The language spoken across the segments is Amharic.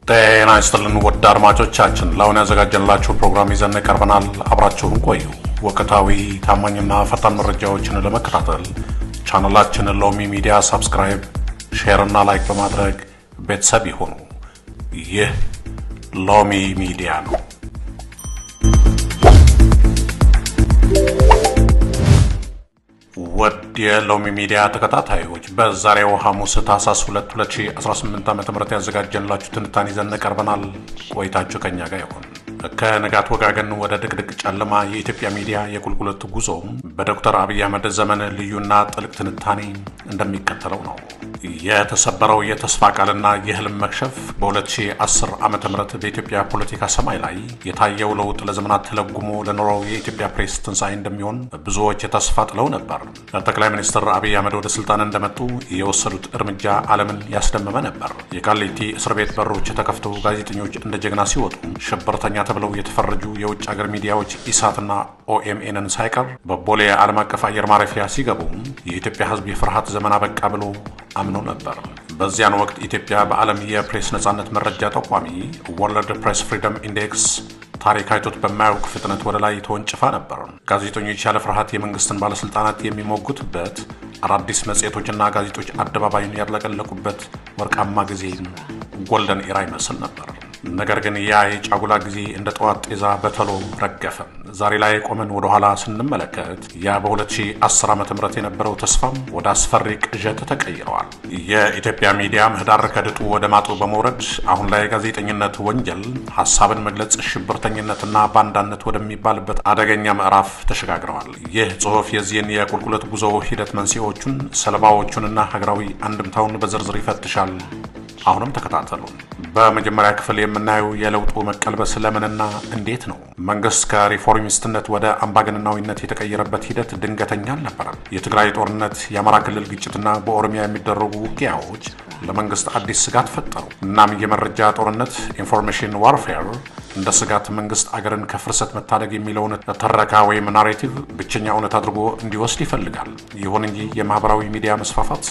ጤና ይስጥልን ውድ አድማጮቻችን፣ ለአሁን ያዘጋጀንላችሁ ፕሮግራም ይዘን ቀርበናል። አብራችሁን ቆዩ። ወቅታዊ ታማኝና ፈጣን መረጃዎችን ለመከታተል ቻናላችንን ሎሚ ሚዲያ ሰብስክራይብ፣ ሼር እና ላይክ በማድረግ ቤተሰብ ይሁኑ። ይህ ሎሚ ሚዲያ ነው። ወድ የሎሚ ሚዲያ ተከታታዮች፣ በዛሬው ሐሙስ ታህሳስ 2 2018 ዓ.ም ያዘጋጀንላችሁ ትንታኔ ይዘን ቀርበናል። ቆይታችሁ ከኛ ጋር ይሁን። ከንጋት ወጋገን ወደ ድቅድቅ ጨለማ የኢትዮጵያ ሚዲያ የቁልቁለት ጉዞ በዶክተር አብይ አህመድ ዘመን ልዩና ጥልቅ ትንታኔ እንደሚከተለው ነው። የተሰበረው የተስፋ ቃልና የህልም መክሸፍ በ2010 ዓ.ም በኢትዮጵያ ፖለቲካ ሰማይ ላይ የታየው ለውጥ ለዘመናት ተለጉሞ ለኖረው የኢትዮጵያ ፕሬስ ትንሣኤ እንደሚሆን ብዙዎች ተስፋ ጥለው ነበር። ጠቅላይ ሚኒስትር አብይ አህመድ ወደ ስልጣን እንደመጡ የወሰዱት እርምጃ ዓለምን ያስደመመ ነበር። የቃሊቲ እስር ቤት በሮች ተከፍተው ጋዜጠኞች እንደ ጀግና ሲወጡ፣ ሽብርተኛ ተብለው የተፈረጁ የውጭ ሀገር ሚዲያዎች ኢሳትና ኦኤምኤንን ሳይቀር በቦሌ ዓለም አቀፍ አየር ማረፊያ ሲገቡ የኢትዮጵያ ሕዝብ የፍርሃት ዘመን አበቃ ብሎ አምኖ ነበር። በዚያን ወቅት ኢትዮጵያ በዓለም የፕሬስ ነጻነት መረጃ ጠቋሚ ወርልድ ፕሬስ ፍሪደም ኢንዴክስ ታሪክ አይቶት በማያውቅ ፍጥነት ወደ ላይ ተወንጭፋ ነበር። ጋዜጠኞች ያለ ፍርሃት የመንግስትን ባለስልጣናት የሚሞግቱበት፣ አዳዲስ መጽሔቶችና ጋዜጦች አደባባይን ያለቀለቁበት ወርቃማ ጊዜ ጎልደን ኤራ ይመስል ነበር። ነገር ግን ያ የጫጉላ ጊዜ እንደ ጠዋት ጤዛ በተሎ ረገፈ። ዛሬ ላይ ቆመን ወደ ኋላ ስንመለከት ያ በ2010 ዓ.ም የነበረው ተስፋም ወደ አስፈሪ ቅዠት ተቀይረዋል። የኢትዮጵያ ሚዲያ ምህዳር ከድጡ ወደ ማጡ በመውረድ አሁን ላይ ጋዜጠኝነት ወንጀል፣ ሀሳብን መግለጽ ሽብርተኝነትና ባንዳነት ወደሚባልበት አደገኛ ምዕራፍ ተሸጋግረዋል። ይህ ጽሑፍ የዚህን የቁልቁለት ጉዞ ሂደት መንስኤዎቹን፣ ሰለባዎቹንና ሀገራዊ አንድምታውን በዝርዝር ይፈትሻል። አሁንም ተከታተሉ። በመጀመሪያ ክፍል የምናየው የለውጡ መቀልበስ ለምንና እንዴት ነው። መንግስት ከሪፎርሚስትነት ወደ አምባገነናዊነት የተቀየረበት ሂደት ድንገተኛ አልነበረም። የትግራይ ጦርነት፣ የአማራ ክልል ግጭትና በኦሮሚያ የሚደረጉ ውጊያዎች ለመንግስት አዲስ ስጋት ፈጠሩ። እናም የመረጃ ጦርነት ኢንፎርሜሽን ዋርፌር እንደ ስጋት መንግስት አገርን ከፍርሰት መታደግ የሚለውን ተረካ ወይም ናሬቲቭ ብቸኛ እውነት አድርጎ እንዲወስድ ይፈልጋል። ይሁን እንጂ የማህበራዊ ሚዲያ መስፋፋት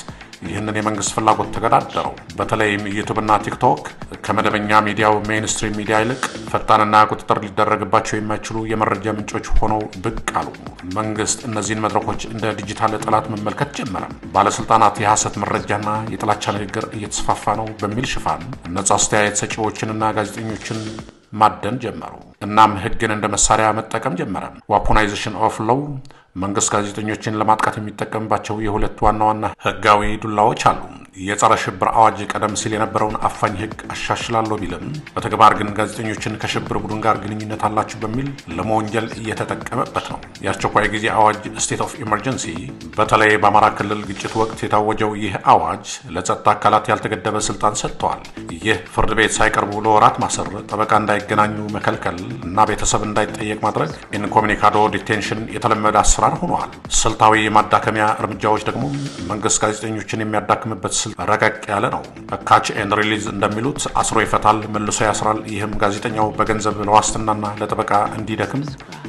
ይህንን የመንግስት ፍላጎት ተገዳደረው። በተለይም ዩቱብና ቲክቶክ ከመደበኛ ሚዲያው ሜይንስትሪም ሚዲያ ይልቅ ፈጣንና ቁጥጥር ሊደረግባቸው የማይችሉ የመረጃ ምንጮች ሆነው ብቅ አሉ። መንግስት እነዚህን መድረኮች እንደ ዲጂታል ጠላት መመልከት ጀመረ። ባለስልጣናት የሐሰት መረጃና የጥላቻ ንግግር እየተስፋፋ ነው በሚል ሽፋን ነጻ አስተያየት ሰጪዎችንና ጋዜጠኞችን ማደን ጀመሩ። እናም ህግን እንደ መሳሪያ መጠቀም ጀመረ። ዋፖናይዜሽን ኦፍ ሎው መንግስት ጋዜጠኞችን ለማጥቃት የሚጠቀምባቸው የሁለት ዋና ዋና ህጋዊ ዱላዎች አሉ። የጸረ ሽብር አዋጅ ቀደም ሲል የነበረውን አፋኝ ህግ አሻሽላለሁ ቢልም በተግባር ግን ጋዜጠኞችን ከሽብር ቡድን ጋር ግንኙነት አላችሁ በሚል ለመወንጀል እየተጠቀመበት ነው። የአስቸኳይ ጊዜ አዋጅ ስቴት ኦፍ ኢመርጀንሲ በተለይ በአማራ ክልል ግጭት ወቅት የታወጀው ይህ አዋጅ ለጸጥታ አካላት ያልተገደበ ስልጣን ሰጥተዋል። ይህ ፍርድ ቤት ሳይቀርቡ ለወራት ማሰር፣ ጠበቃ እንዳይገናኙ መከልከል እና ቤተሰብ እንዳይጠየቅ ማድረግ፣ ኢንኮሚኒካዶ ዲቴንሽን የተለመደ አሰራር ሆነዋል። ስልታዊ ማዳከሚያ እርምጃዎች ደግሞ መንግስት ጋዜጠኞችን የሚያዳክምበት ረቀቅ ያለ ነው። ካች ኤንድ ሪሊዝ እንደሚሉት አስሮ ይፈታል፣ መልሶ ያስራል። ይህም ጋዜጠኛው በገንዘብ ለዋስትናና ለጠበቃ እንዲደክም፣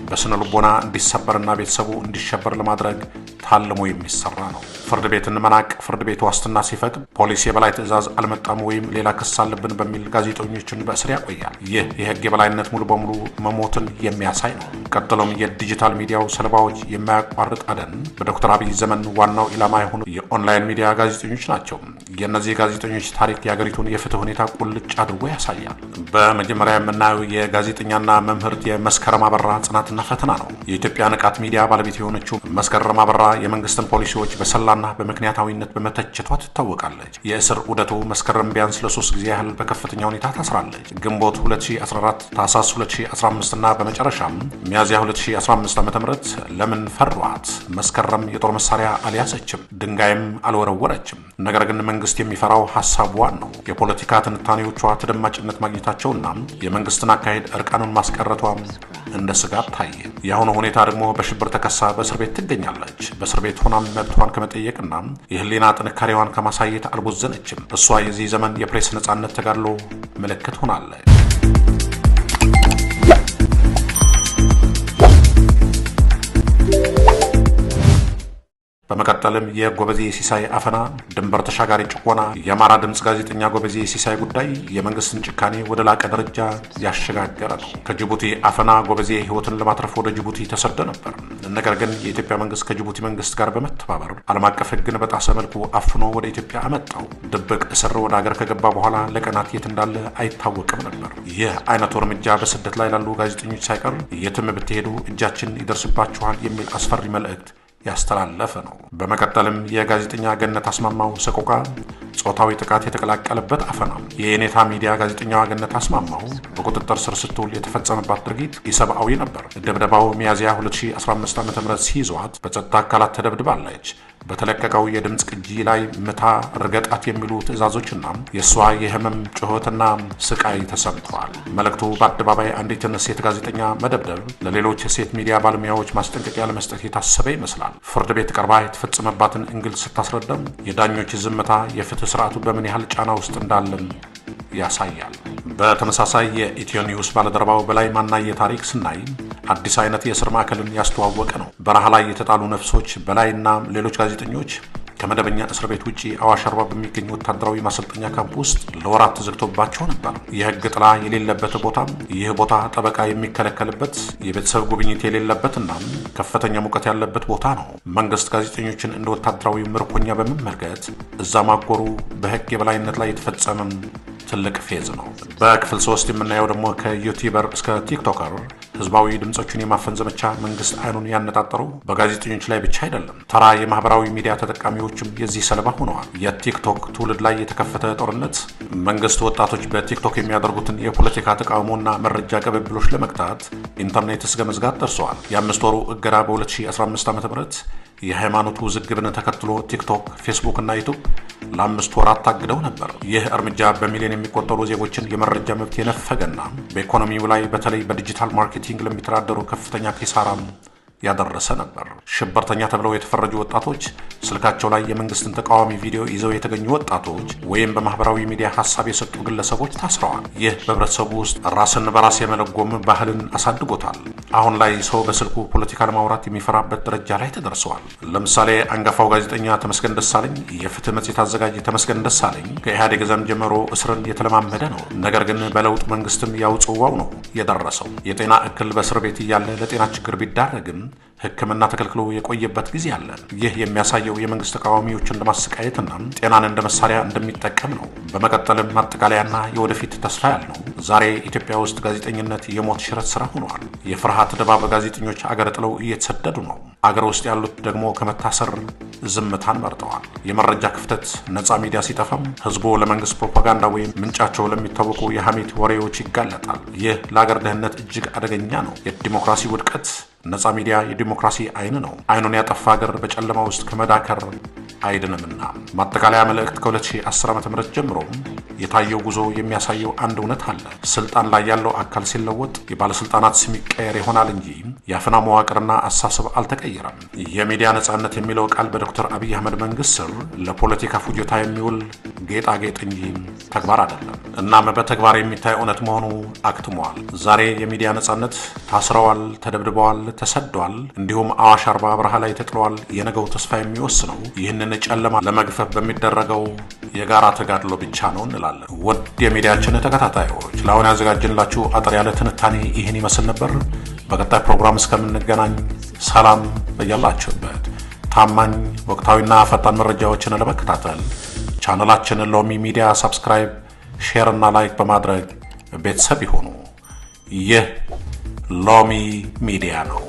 በስነ ልቦና እንዲሰበርና ቤተሰቡ እንዲሸበር ለማድረግ ታልሞ የሚሰራ ነው። ፍርድ ቤትን መናቅ፣ ፍርድ ቤት ዋስትና ሲፈቅድ ፖሊስ የበላይ ትዕዛዝ አልመጣም ወይም ሌላ ክስ አለብን በሚል ጋዜጠኞችን በእስር ያቆያል። ይህ የህግ የበላይነት ሙሉ በሙሉ መሞትን የሚያሳይ ነው። ቀጥሎም የዲጂታል ሚዲያው ሰለባዎች የማያቋርጥ አደን። በዶክተር አብይ ዘመን ዋናው ኢላማ የሆኑ የኦንላይን ሚዲያ ጋዜጠኞች ናቸው። የእነዚህ ጋዜጠኞች ታሪክ የሀገሪቱን የፍትህ ሁኔታ ቁልጭ አድርጎ ያሳያል። በመጀመሪያ የምናየው የጋዜጠኛና መምህርት የመስከረም አበራ ጽናትና ፈተና ነው። የኢትዮጵያ ንቃት ሚዲያ ባለቤት የሆነችው መስከረም አበራ የመንግስትን ፖሊሲዎች በሰላና በምክንያታዊነት በመተቸቷ ትታወቃለች። የእስር ዑደቱ መስከረም ቢያንስ ለ3 ጊዜ ያህል በከፍተኛ ሁኔታ ታስራለች። ግንቦት 2014፣ ታህሳስ 2015 እና በመጨረሻም ሚያዝያ 2015 ዓ.ም ለምን ፈሯት? መስከረም የጦር መሳሪያ አልያዘችም፣ ድንጋይም አልወረወረችም። ነገር ግን መንግስት የሚፈራው ሐሳቧን ነው። የፖለቲካ ትንታኔዎቿ ተደማጭነት ማግኘታቸውና የመንግስትን አካሄድ እርቃኑን ማስቀረቷ እንደ ስጋት ታየ። የአሁኑ ሁኔታ ደግሞ በሽብር ተከሳ በእስር ቤት ትገኛለች። በእስር ቤት ሆናም መብቷን ከመጠየቅና የህሊና ጥንካሬዋን ከማሳየት አልቦዘነችም። እሷ የዚህ ዘመን የፕሬስ ነጻነት ተጋድሎ ምልክት ሆናለች። በመቀጠልም የጎበዜ ሲሳይ አፈና፣ ድንበር ተሻጋሪ ጭቆና፣ የአማራ ድምፅ ጋዜጠኛ ጎበዜ ሲሳይ ጉዳይ የመንግስትን ጭካኔ ወደ ላቀ ደረጃ ያሸጋገረ ነው። ከጅቡቲ አፈና ጎበዜ ህይወትን ለማትረፍ ወደ ጅቡቲ ተሰደ ነበር። ነገር ግን የኢትዮጵያ መንግስት ከጅቡቲ መንግስት ጋር በመተባበር ዓለም አቀፍ ህግን በጣሰ መልኩ አፍኖ ወደ ኢትዮጵያ አመጣው። ድብቅ እስር ወደ ሀገር ከገባ በኋላ ለቀናት የት እንዳለ አይታወቅም ነበር። ይህ አይነቱ እርምጃ በስደት ላይ ላሉ ጋዜጠኞች ሳይቀር የትም ብትሄዱ እጃችን ይደርስባችኋል የሚል አስፈሪ መልእክት ያስተላለፈ ነው። በመቀጠልም የጋዜጠኛ ገነት አስማማው ሰቆቃ፣ ጾታዊ ጥቃት የተቀላቀለበት አፈና። የኔታ ሚዲያ ጋዜጠኛዋ ገነት አስማማው በቁጥጥር ስር ስትውል የተፈጸመባት ድርጊት ኢሰብአዊ ነበር። ድብደባው ሚያዝያ 2015 ዓ.ም ሲይዟት በጸጥታ አካላት ተደብድባለች። በተለቀቀው የድምፅ ቅጂ ላይ ምታ፣ ርገጣት የሚሉ ትዕዛዞችና የእሷ የህመም ጩኸትና ስቃይ ተሰምተዋል። መልእክቱ በአደባባይ አንዲትን ሴት ጋዜጠኛ መደብደብ ለሌሎች የሴት ሚዲያ ባለሙያዎች ማስጠንቀቂያ ለመስጠት የታሰበ ይመስላል። ፍርድ ቤት ቀርባ የተፈጸመባትን እንግልት ስታስረዳም የዳኞች ዝምታ የፍትህ ስርዓቱ በምን ያህል ጫና ውስጥ እንዳለም ያሳያል። በተመሳሳይ የኢትዮ ኒውስ ባለደረባው በላይ ማናየ ታሪክ ስናይ አዲስ አይነት የእስር ማዕከልን ያስተዋወቀ ነው። በረሃ ላይ የተጣሉ ነፍሶች በላይና ሌሎች ጋዜጠኞች ከመደበኛ እስር ቤት ውጪ አዋሽ አርባ በሚገኝ ወታደራዊ ማሰልጠኛ ካምፕ ውስጥ ለወራት ተዘግቶባቸው ነበር። የህግ ጥላ የሌለበት ቦታ፣ ይህ ቦታ ጠበቃ የሚከለከልበት፣ የቤተሰብ ጉብኝት የሌለበትና ከፍተኛ ሙቀት ያለበት ቦታ ነው። መንግስት ጋዜጠኞችን እንደ ወታደራዊ ምርኮኛ በመመልከት እዛ ማጎሩ በህግ የበላይነት ላይ የተፈጸመ ትልቅ ፌዝ ነው። በክፍል 3 የምናየው ደግሞ ከዩቲዩበር እስከ ቲክቶከር ህዝባዊ ድምጾችን የማፈን ዘመቻ መንግስት አይኑን ያነጣጠረው በጋዜጠኞች ላይ ብቻ አይደለም። ተራ የማህበራዊ ሚዲያ ተጠቃሚዎችም የዚህ ሰለባ ሆነዋል። የቲክቶክ ትውልድ ላይ የተከፈተ ጦርነት መንግስት ወጣቶች በቲክቶክ የሚያደርጉትን የፖለቲካ ተቃውሞና መረጃ ቅብብሎች ለመግታት ኢንተርኔት እስከ መዝጋት ደርሰዋል። የ5 ወሩ እገዳ በ2015 ዓ.ም የሃይማኖት ውዝግብን ተከትሎ ቲክቶክ፣ ፌስቡክ እና ዩቱብ ለ5 ወራት ታግደው ነበር። ይህ እርምጃ በሚሊዮን የሚቆጠሩ ዜጎችን የመረጃ መብት የነፈገና በኢኮኖሚው ላይ በተለይ በዲጂታል ማርኬቲንግ ለሚተዳደሩ ከፍተኛ ኪሳራም ያደረሰ ነበር። ሽብርተኛ ተብለው የተፈረጁ ወጣቶች፣ ስልካቸው ላይ የመንግስትን ተቃዋሚ ቪዲዮ ይዘው የተገኙ ወጣቶች ወይም በማህበራዊ ሚዲያ ሐሳብ የሰጡ ግለሰቦች ታስረዋል። ይህ በህብረተሰቡ ውስጥ ራስን በራስ የመለጎም ባህልን አሳድጎታል። አሁን ላይ ሰው በስልኩ ፖለቲካ ለማውራት የሚፈራበት ደረጃ ላይ ተደርሰዋል። ለምሳሌ አንጋፋው ጋዜጠኛ ተመስገን ደሳለኝ፣ የፍትህ መጽሔት አዘጋጅ ተመስገን ደሳለኝ ከኢህአዴግ ዘመን ጀምሮ እስርን የተለማመደ ነው። ነገር ግን በለውጥ መንግስትም ያው ጽዋው ነው የደረሰው። የጤና እክል በእስር ቤት እያለ ለጤና ችግር ቢዳረግም ሕክምና ተከልክሎ የቆየበት ጊዜ አለ። ይህ የሚያሳየው የመንግስት ተቃዋሚዎችን ለማሰቃየትና ጤናን እንደ መሳሪያ እንደሚጠቀም ነው። በመቀጠልም ማጠቃለያና የወደፊት ተስፋ ያልነው ዛሬ ኢትዮጵያ ውስጥ ጋዜጠኝነት የሞት ሽረት ስራ ሆኗል። የፍርሃት ድባብ ጋዜጠኞች አገር ጥለው እየተሰደዱ ነው። አገር ውስጥ ያሉት ደግሞ ከመታሰር ዝምታን መርጠዋል። የመረጃ ክፍተት፣ ነፃ ሚዲያ ሲጠፋም ህዝቡ ለመንግስት ፕሮፓጋንዳ ወይም ምንጫቸው ለሚታወቁ የሐሜት ወሬዎች ይጋለጣል። ይህ ለአገር ደህንነት እጅግ አደገኛ ነው። የዲሞክራሲ ውድቀት። ነፃ ሚዲያ የዲሞክራሲ አይን ነው። አይኑን ያጠፋ ሀገር በጨለማ ውስጥ ከመዳከር አይድንምና። ማጠቃለያ መልእክት ከ2010 ዓ.ም ጀምሮ የታየው ጉዞ የሚያሳየው አንድ እውነት አለ። ስልጣን ላይ ያለው አካል ሲለወጥ የባለስልጣናት ስም ይቀየር ይሆናል እንጂ የአፈና መዋቅርና አሳሰብ አልተቀየረም። የሚዲያ ነፃነት የሚለው ቃል በዶክተር አብይ አህመድ መንግስት ስር ለፖለቲካ ፍጆታ የሚውል ጌጣጌጥ እንጂ ተግባር አይደለም። እናም በተግባር የሚታይ እውነት መሆኑ አክትሟል። ዛሬ የሚዲያ ነፃነት ታስረዋል፣ ተደብድበዋል፣ ተሰዷል፣ እንዲሁም አዋሽ አርባ በረሃ ላይ ተጥለዋል። የነገው ተስፋ የሚወስነው ይህንን ጨለማ ለመግፈፍ በሚደረገው የጋራ ተጋድሎ ብቻ ነው እንላለን። ውድ የሚዲያችን ተከታታዮች ለአሁን ያዘጋጀንላችሁ አጠር ያለ ትንታኔ ይህን ይመስል ነበር። በቀጣይ ፕሮግራም እስከምንገናኝ ሰላም በያላችሁበት። ታማኝ ወቅታዊና ፈጣን መረጃዎችን ለመከታተል ቻናላችንን ሎሚ ሚዲያ ሰብስክራይብ፣ ሼር እና ላይክ በማድረግ ቤተሰብ ይሁኑ። ይህ ሎሚ ሚዲያ ነው።